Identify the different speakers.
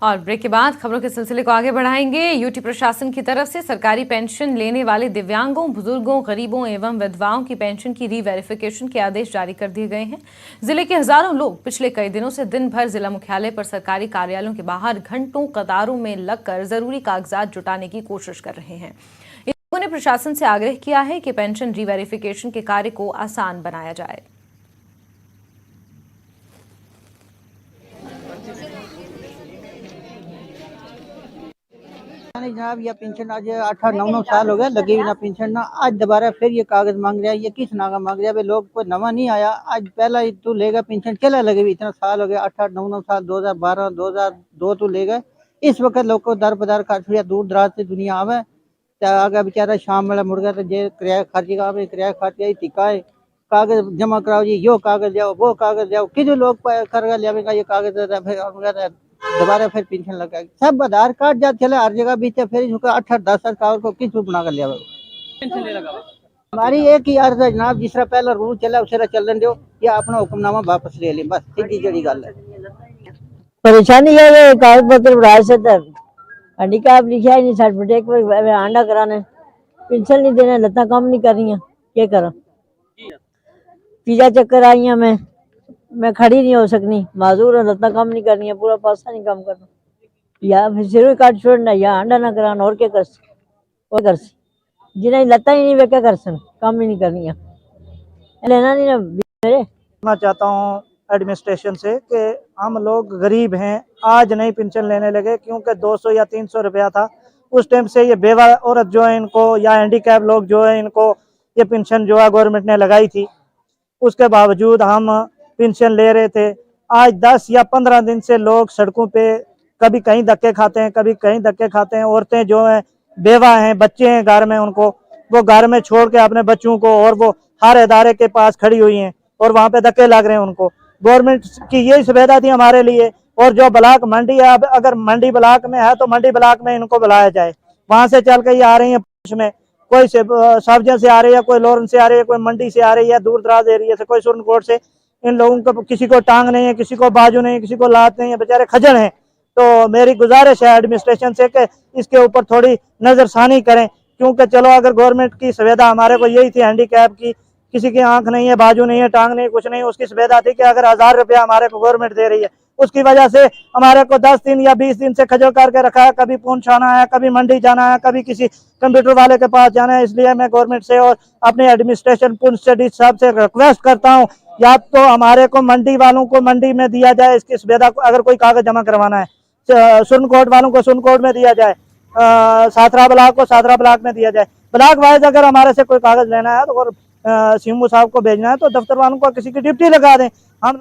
Speaker 1: और ब्रेक के बाद खबरों के सिलसिले को आगे बढ़ाएंगे। यूटी प्रशासन की तरफ से सरकारी पेंशन लेने वाले दिव्यांगों, बुजुर्गों, गरीबों एवं विधवाओं की पेंशन की री-वेरिफिकेशन के आदेश जारी कर दिए गए हैं। जिले के हजारों लोग पिछले कई दिनों से दिन भर जिला मुख्यालय पर सरकारी कार्यालयों के बाहर घंटों कतारों में लगकर जरूरी कागजात जुटाने की कोशिश कर रहे हैं। इन लोगों ने प्रशासन से आग्रह किया है कि पेंशन री-वेरिफिकेशन के कार्य को आसान बनाया जाए।
Speaker 2: नहीं जनाब, यह पेंशन आज 8-9 साल हो गए लगी हुई ना पेंशन ना। आज दोबारा फिर ये कागज मांग रहा है। ये किस नाम का मांग रहा है? लोग कोई नवा नहीं आया। आज पहला ही तो लेगा पेंशन, चला लगे हुई इतना साल हो गया, 8-9 साल, 2012 2002 तो ले गए। इस वक्त लोग को दर बदर कर छुड़िया, दूर दराज से दुनिया आवे आगे बेचारा शाम वाला मुड़ गया तो जे किराया खर्ची का किराया खर्च टिका है। कागज जमा कराओ जी, यो कागज जाओ, वो कागज जाओ, किस लोग कर लिया ये कागज दोबारा फिर पेंशन लगा। सब आधार कार्ड जा चले हर जगह बीते, फिर 8-10 साल को किस बना कर लिया पेंशन ले लगा। हमारी एक ही अर्ज है जनाब, जिस तरह पहला रूल चला उस तरह चलन दो या अपना हुक्मनामा वापस ले लें, बस सीधी जड़ी गल है।
Speaker 3: परेशानी है कागज पत्र बढ़ाए से हैंडीकैप लिखा ही नहीं, सर्टिफिकेट आंडा कराने, पेंशन नहीं देने, लत्ता काम नहीं कर रही, क्या करा? पिज्जा चक्कर आई है, मैं खड़ी नहीं हो सकनी, माजूर है, लत्ता काम नहीं करनी है, पूरा पासा नहीं काम करना, या फिर सिर काट छोड़ना या अंडा ना कराना, और क्या कर जिन्हें लत्ता ही नहीं वे क्या कर सन, काम ही नहीं करनी है, लेना नहीं ना मेरे।
Speaker 4: मैं चाहता हूँ एडमिनिस्ट्रेशन से कि हम लोग गरीब हैं, आज नहीं पेंशन लेने लगे, क्योंकि 200 या 300 रुपया था उस टाइम से। ये बेवा औरत जो है इनको, या हैंडीकैप लोग जो है इनको ये पेंशन जो है गवर्नमेंट ने लगाई थी, उसके बावजूद हम पेंशन ले रहे थे। आज 10 या 15 दिन से लोग सड़कों पे कभी कहीं धक्के खाते हैं, कभी कहीं धक्के खाते हैं। औरतें जो हैं बेवा हैं, बच्चे हैं घर में, उनको वो घर में छोड़ के अपने बच्चों को और वो हर इदारे के पास खड़ी हुई हैं और वहां पे धक्के लग रहे हैं उनको। गवर्नमेंट की यही सुविधा थी हमारे लिए। और जो ब्लॉक मंडी है, अब अगर मंडी ब्लॉक में है तो मंडी ब्लॉक में इनको बुलाया जाए। वहां से चल के ये आ रही है, में कोई सब्जियों से आ रही है, कोई लोरन से आ रही है, कोई मंडी से आ रही है, दूर दराज एरिया से, कोई सुरनकोट से। इन लोगों को किसी को टांग नहीं है, किसी को बाजू नहीं है, किसी को लात नहीं है, बेचारे खजड़ हैं। तो मेरी गुजारिश है एडमिनिस्ट्रेशन से कि इसके ऊपर थोड़ी नजरसानी करें, क्योंकि चलो अगर गवर्नमेंट की सुविधा हमारे को यही थी हैंडीकैप की, किसी की आंख नहीं है, बाजू नहीं है, टांग नहीं, कुछ नहीं, उसकी सुविधा थी कि अगर 1000 रुपया हमारे को गवर्नमेंट दे रही है, उसकी वजह से हमारे को 10 दिन या 20 दिन से खजल करके रखा है। कभी पूंछ आना है, कभी मंडी जाना है, कभी किसी कंप्यूटर वाले के पास जाना है। इसलिए मैं गवर्नमेंट से और अपने एडमिनिस्ट्रेशन पुंछ स्टडीज साहब से रिक्वेस्ट करता हूँ, या तो हमारे को मंडी वालों को मंडी में दिया जाए इसकी सुविधा। अगर कोई कागज जमा करवाना है, सुरनकोट वालों को सुरनकोट में दिया जाए, साथरा ब्लॉक को साथरा ब्लॉक में दिया जाए। ब्लॉक वाइज अगर हमारे से कोई कागज लेना है तो और सीएमओ साहब को भेजना है तो दफ्तर वालों को किसी की ड्यूटी लगा दें। हम